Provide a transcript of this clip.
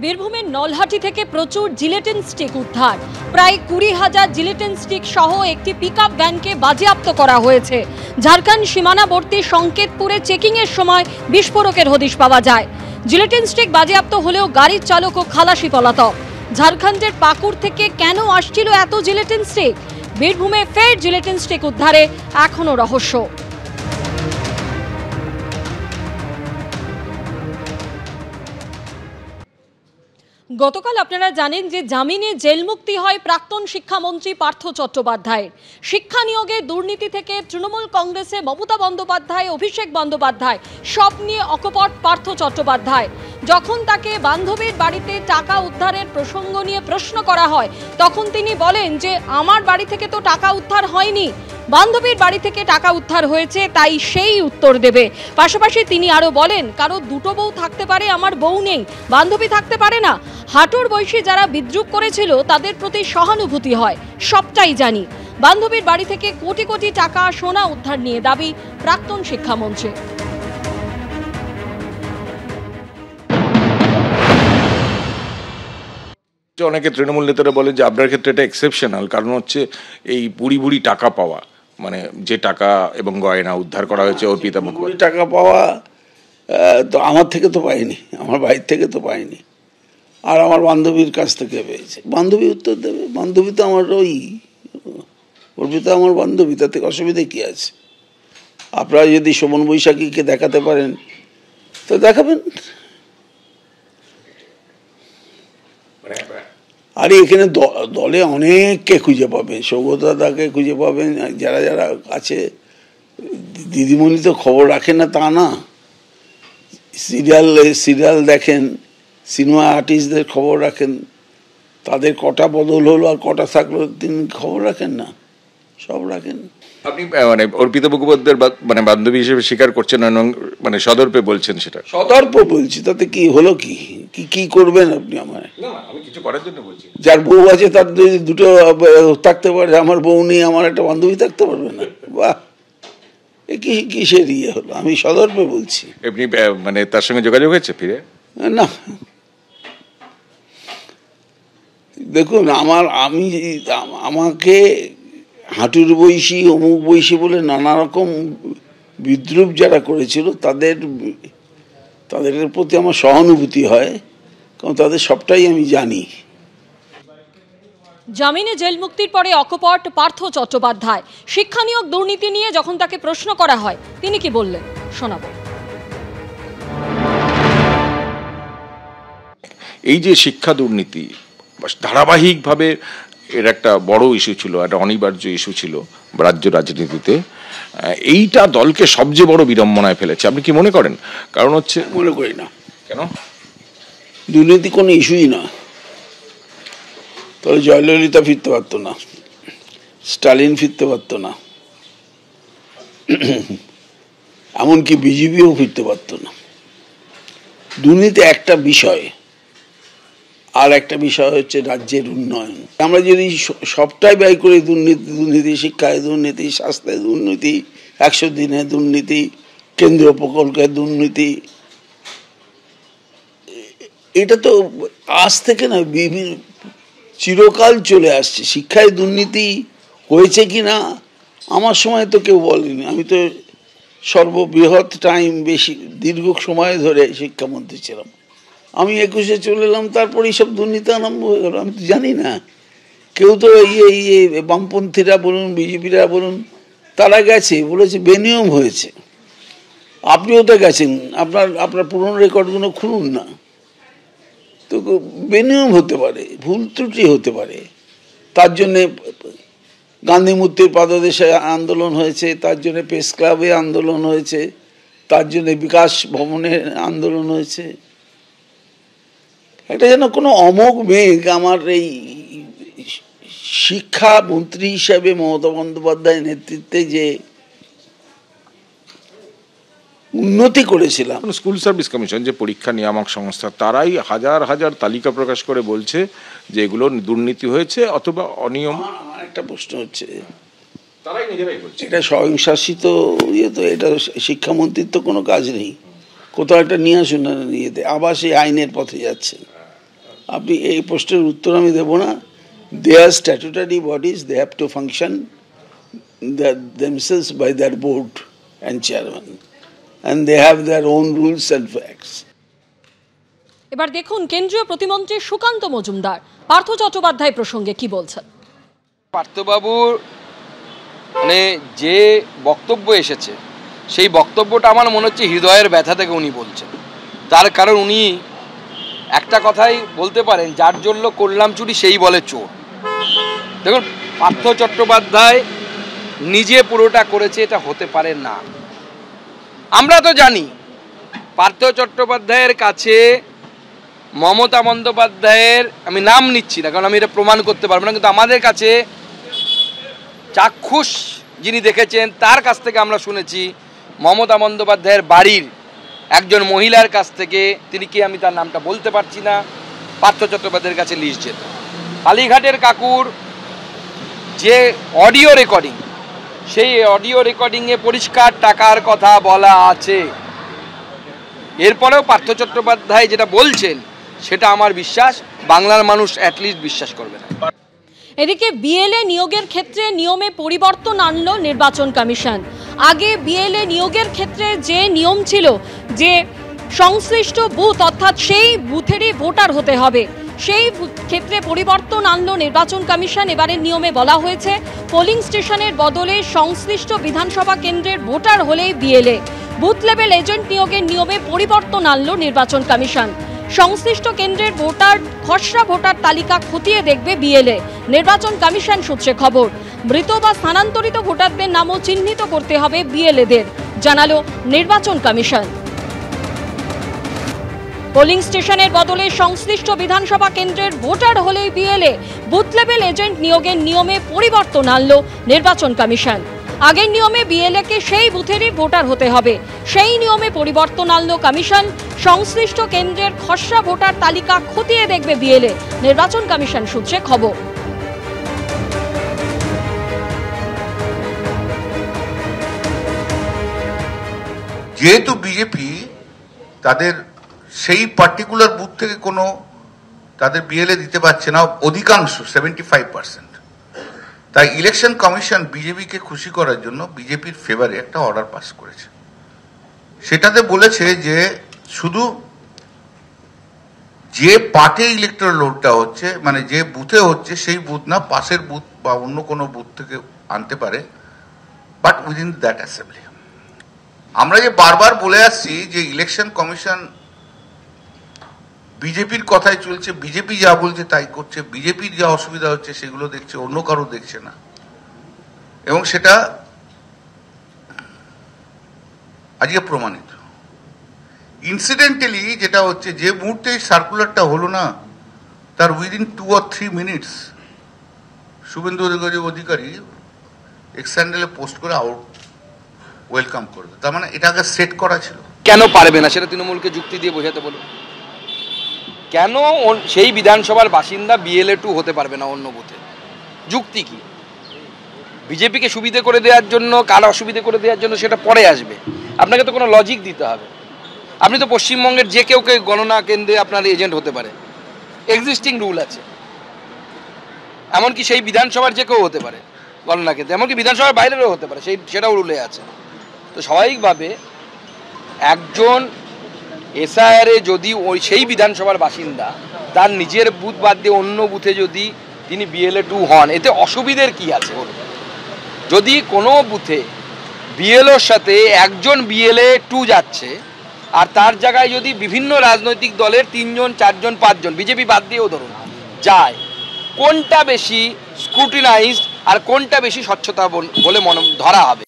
বীরভূমের নলহাটি থেকে প্রচুর জিলেটিন স্টিক উদ্ধার। প্রায় 20,000 জিলেটিন স্টিক সহ একটি পিকআপ ভ্যানকে বাজেয়াপ্ত করা হয়েছে। ঝাড়খণ্ড সীমানাবর্তী সংকেতপুরে চেকিং এর সময় বিস্ফোরকের হদিশ পাওয়া যায়। জিলেটিন স্টিক বাজেয়াপ্ত হলেও গাড়ির চালক ও খালাসি পলাতক। ঝাড়খণ্ডের পাকুড় থেকে কেন আসছিল এত জিলেটিন স্টিক? বীরভূমে ফের জিলেটিন স্টিক উদ্ধারে এখনো রহস্য। গতকাল আপনারা জানেন যে জামিনে জেলমুক্তি হয় প্রাক্তন শিক্ষামন্ত্রী পার্থ চট্টোপাধ্যায়ের। শিক্ষা নিয়োগে দুর্নীতি থেকে তৃণমূল কংগ্রেসে মমতা বন্দ্যোপাধ্যায়, অভিষেক বন্দ্যোপাধ্যায় সব নিয়ে অকপট পার্থ চট্টোপাধ্যায়। যখন তাকে বান্ধবীর বাড়িতে টাকা উদ্ধারের প্রসঙ্গ নিয়ে প্রশ্ন করা হয়, তখন তিনি বলেন যে আমার বাড়ি থেকে তো টাকা উদ্ধার হয়নি, বান্ধবীর বাড়ি থেকে টাকা উদ্ধার হয়েছে, তাই সেই উত্তর দেবে। পাশাপাশি তিনি আরো বলেন, কারো দুটো বউ থাকতে পারে, আমার বউ নেই, বান্ধবী থাকতে পারে না। হাঁটুর বয়সী যারা বিদ্রুপ করেছিল তাদের প্রতি সহানুভূতি হয়, সবটাই জানি। বান্ধবীর বাড়ি থেকে কোটি কোটি টাকা সোনা উদ্ধার নিয়ে দাবি প্রাক্তন শিক্ষামন্ত্রী। অনেকে তৃণমূল নেতারা বলে যে আপনার ক্ষেত্রে এটা এক্সেপশনাল, কারণ হচ্ছে এই বুড়ি বুড়ি টাকা পাওয়া, মানে যে টাকা এবং গয়না উদ্ধার করা হয়েছে অর্পিতা মুখোপাধ্যায়। টাকা পাওয়া তো আমার থেকে তো পাইনি, আমার বাড়ির থেকে তো পাইনি, আর আমার বান্ধবীর কাছ থেকে পেয়েছে। বান্ধবী উত্তর দেবে, বান্ধবী তো আমার অর্পিতা আমার বান্ধবী, তাতে অসুবিধা কি আছে? আপনারা যদি শোভন বৈশাখীকে দেখাতে পারেন তো দেখাবেন। আরে এখানে দলে অনেককে খুঁজে পাবেন, সৌগতদাকে খুঁজে পাবেন, যারা যারা আছে। দিদিমণি তো খবর রাখেন না তা না, সিরিয়াল দেখেন, সিনেমা আর্টিস্টদের খবর রাখেন, তাদের কটা বদল হলো আর কটা থাকলো তিনি খবর রাখেন না? সব রাখেন। আপনি মানে অর্পিতা মুখোপাধ্যায়ের মানে বান্ধবী হিসেবে স্বীকার করছেন, মানে সদর্পে বলছেন? সেটা সদর্প বলছি, তাতে কি হলো? কি করবেন আপনি? আমার আমি কিছু করার জন্য বলছি। যার বউ আছে তার যদি দুটো থাকতে পারে, আমার বউ নেই, আমার একটা বান্ধবী থাকতে পারবে না? বাহ, কিসের হলো? আমি সদর্পে বলছি। এমনি মানে তার সঙ্গে যোগাযোগ হয়েছে ফিরে? না, দেখুন আমাকে হাঁটুর বয়সী, অমুক বয়সী বলে নানা রকম বিদ্রুপ যারা করেছিল তাদের প্রতি আমার সহানুভূতি হয়, কারণ তাদের সবটাই আমি জানি। জামিনে জেল মুক্তির পরে অকপট পার্থ চট্টোপাধ্যায়। শিক্ষা নিয়োগ দুর্নীতি নিয়ে যখন তাকে প্রশ্ন করা হয় তিনি কি বললেন শোনাবো। এই যে শিক্ষা দুর্নীতি ধারাবাহিকভাবে এর একটা বড় ইস্যু ছিল, একটা অনিবার্য ইস্যু ছিল রাজ্য রাজনীতিতে। এইটা দলকে সবচেয়ে বড় বিড়ম্বনায় ফেলেছে। আপনি কি মনে করেন? কারণ হচ্ছে মনে করি না। কেন? দুর্নীতি কোনো ইস্যুই না। তাহলে জয়ললিতা ফিরতে পারতো না, স্টালিন ফিরতে পারতো না, এমনকি বিজেপিও ফিরতে পারতো না। দুর্নীতি একটা বিষয়, আর একটা বিষয় হচ্ছে রাজ্যের উন্নয়ন। আমরা যদি সবটাই ব্যয় করি দুর্নীতি, শিক্ষায় দুর্নীতি, স্বাস্থ্যে দুর্নীতি, 100 দিনে দুর্নীতি, কেন্দ্রীয় প্রকল্পের দুর্নীতি, এটা তো আজ থেকে না, চিরকাল চলে আসছে। শিক্ষায় দুর্নীতি হয়েছে কি না আমার সময় তো কেউ বলেনি। আমি তো সর্ববৃহৎ টাইম, বেশি দীর্ঘ সময় ধরে শিক্ষামন্ত্রী ছিলাম। আমি 21-এ চলে এলাম, তারপরে এইসব দুর্নীতি আরম্ভ হয়ে গেল। আমি তো জানি না। কেউ তো বামপন্থীরা বলুন, বিজেপিরা বলুন, তারা গেছে বলেছে বেনিয়ম হয়েছে। আপনিও তো গেছেন, আপনার পুরনো রেকর্ডগুলো খুলুন না। তো বেনিয়ম হতে পারে, ভুল ত্রুটি হতে পারে। তার জন্যে গান্ধী মূর্তির পাদদেশে আন্দোলন হয়েছে, তার জন্যে প্রেস ক্লাবে আন্দোলন হয়েছে, তার জন্যে বিকাশ ভবনে আন্দোলন হয়েছে। এটা যেন কোনো অমোঘ মেঘ আমার এই শিক্ষামন্ত্রী হিসাবে মমতা বন্দ্যোপাধ্যায়ের নেতৃত্বে যে উন্নতি করেছিলাম। স্কুল সার্ভিস কমিশন যে পরীক্ষা নিয়ামক সংস্থা, তারাই হাজার হাজার তালিকা প্রকাশ করে বলছে যে এগুলো দুর্নীতি হয়েছে অথবা অনিয়ম। আমার একটা প্রশ্ন হচ্ছে, তারাই নিজেরাই বলছে এটা স্বয়ংশাসিত তো, এটা শিক্ষামন্ত্রীর তো কোনো কাজ নেই। কোথাও একটা নিয়ে আসুন, নিয়ে আবার সেই আইনের পথে যাচ্ছে। আপনি এই প্রশ্নের উত্তর আমি দেব না। They are statutory bodies, they have to function themselves by their board and chairman, and they have their own rules and facts. এবার দেখুন কেন্দ্রীয় প্রতিমন্ত্রী সুকান্ত মজুমদার পার্থ চট্টোপাধ্যায় প্রসঙ্গে কি বলছেন। পার্থবাবুর মানে যে বক্তব্য এসেছে সেই বক্তব্যটা আমার মনে হচ্ছে হৃদয়ের ব্যথা থেকে উনি বলছেন। তার কারণ উনি একটা কথাই বলতে পারেন, যার জন্য করলাম চুরি সেই বলে চোর। দেখুন, পার্থ চট্টোপাধ্যায় নিজে পুরোটা করেছে, এটা হতে পারে না। আমরা তো জানি পার্থ চট্টোপাধ্যায়ের কাছে মমতা বন্দ্যোপাধ্যায়ের, আমি নাম নিচ্ছি না কারণ আমি এটা প্রমাণ করতে পারবো না, কিন্তু আমাদের কাছে চাক্ষুষ যিনি দেখেছেন তার কাছ থেকে আমরা শুনেছি মমতা বন্দ্যোপাধ্যায়ের বাড়ির একজন মহিলার কাছ থেকে, তিনি কি আমি তার নামটা বলতে পারছি না, পার্থ চট্টোপাধ্যায়ের কাছে লিস্ট যেত। কালীঘাটের কাকুর যে অডিও রেকর্ডিং, সেই অডিও রেকর্ডিংয়ে পরিষ্কার টাকার কথা বলা আছে। এরপরেও পার্থ চট্টোপাধ্যায় যেটা বলছেন সেটা আমার বিশ্বাস বাংলার মানুষ অ্যাটলিস্ট বিশ্বাস করবে না। এদিকে বিএলএ নিয়োগের ক্ষেত্রে নিয়মে পরিবর্তন আনলো নির্বাচন কমিশন। আগে বিএলএ নিয়োগের ক্ষেত্রে যে নিয়ম ছিল যে সংশ্লিষ্ট বুথ অর্থাৎ সেই বুথেরই ভোটার হতে হবে, সেই ক্ষেত্রে পরিবর্তন আনলো নির্বাচন কমিশন। এবারের নিয়মে বলা হয়েছে পোলিং স্টেশনের বদলে সংশ্লিষ্ট বিধানসভা কেন্দ্রের ভোটার হলেই বিএলএ। বুথ লেভেল এজেন্ট নিয়োগের নিয়মে পরিবর্তন আনলো নির্বাচন কমিশন। সংশ্লিষ্ট কেন্দ্রের ভোটার খসড়া ভোটার তালিকা খতিয়ে দেখবে বিএলএ। নির্বাচন কমিশন সূত্রে খবর, মৃত বা স্থানান্তরিত ভোটারদের নামও চিহ্নিত করতে হবে বিএলএদের, জানালো নির্বাচন কমিশন। পোলিং স্টেশনের বদলে সংশ্লিষ্ট বিধানসভা কেন্দ্রের ভোটার হলেই বিএলএ। বুথ লেভেল এজেন্ট নিয়োগের নিয়মে পরিবর্তন আনলো নির্বাচন কমিশন। আগের নিয়মে বিএলএকে সেই বুথেরই ভোটার হতে হবে, সেই নিয়মে পরিবর্তন আনলো কমিশন। সংশ্লিষ্ট কেন্দ্রের খসড়া ভোটার তালিকা খতিয়ে দেখবে বিএলএ, নির্বাচন কমিশন সূত্রে খবর। যেহেতু বিজেপি তাদের সেই পার্টিকুলার বুথ থেকে কোনো তাদের বিএলএ দিতে পারছে না, অধিকাংশ 75%, তাই ইলেকশন কমিশন বিজেপিকে খুশি করার জন্য বিজেপির ফেভারে একটা অর্ডার পাস করেছে। সেটাতে বলেছে যে শুধু যে পার্টে ইলেকট্রাল রোলটা হচ্ছে, মানে যে বুথে হচ্ছে সেই বুথ না, পাশের বুথ বা অন্য কোনো বুথ থেকে আনতে পারে, বাট উইদিন দ্যাট অ্যাসেম্বলি। আমরা যে বারবার বলে আসছি যে ইলেকশন কমিশন বিজেপির কথাই চলছে, বিজেপি যা বলছে তাই করছে, বিজেপির যা অসুবিধা হচ্ছে সেগুলো দেখছে, অন্য কারো দেখছে না। এবং সেটা আজকে প্রমাণিত। ইনসিডেন্টালি যেটা হচ্ছে, যে মুহূর্তে সার্কুলারটা হলো না, তার within 2 or 3 minutes Suvendu Adhikari x হ্যান্ডেলে পোস্ট করে আউট ওয়েলকাম করবে। তার মানে এটা আগে সেট করা ছিল। কেন পারবে না সেটা তৃণমূলকে যুক্তি দিয়ে বোঝাতে বলুন। কেন সেই বিধানসভার বাসিন্দা বিএলএ 2 হতে পারবে না অন্য বুথে? যুক্তি কি? বিজেপিকে সুবিধে করে দেওয়ার জন্য, কার অসুবিধে করে দেওয়ার জন্য সেটা পরে আসবে। আপনাকে তো কোনো লজিক দিতে হবে। আপনি তো পশ্চিমবঙ্গের যে কেউ গণনা কেন্দ্রে আপনার এজেন্ট হতে পারে, এক্সিস্টিং রুল আছে। এমনকি সেই বিধানসভার যে কেউ হতে পারে গণনা কেন্দ্রে, এমনকি বিধানসভার বাইরেও হতে পারে, সেটাও রুলে আছে। তো স্বাভাবিকভাবে একজন এসআইআরে যদি সেই বিধানসভার বাসিন্দা তার নিজের বুথ বাদ দিয়ে অন্য বুথে যদি তিনি বিএলএ 2 হন, এতে অসুবিধের কি আছে বলুন? যদি কোনো বুথে বিএলওর সাথে একজন বিএলএ 2 যাচ্ছে আর তার জায়গায় যদি বিভিন্ন রাজনৈতিক দলের 3 জন 4 জন 5 জন, বিজেপি বাদ দিয়েও ধরুন, যায়, কোনটা বেশি স্ক্রুটিনাইজড আর কোনটা বেশি স্বচ্ছতা বলে ধরা হবে?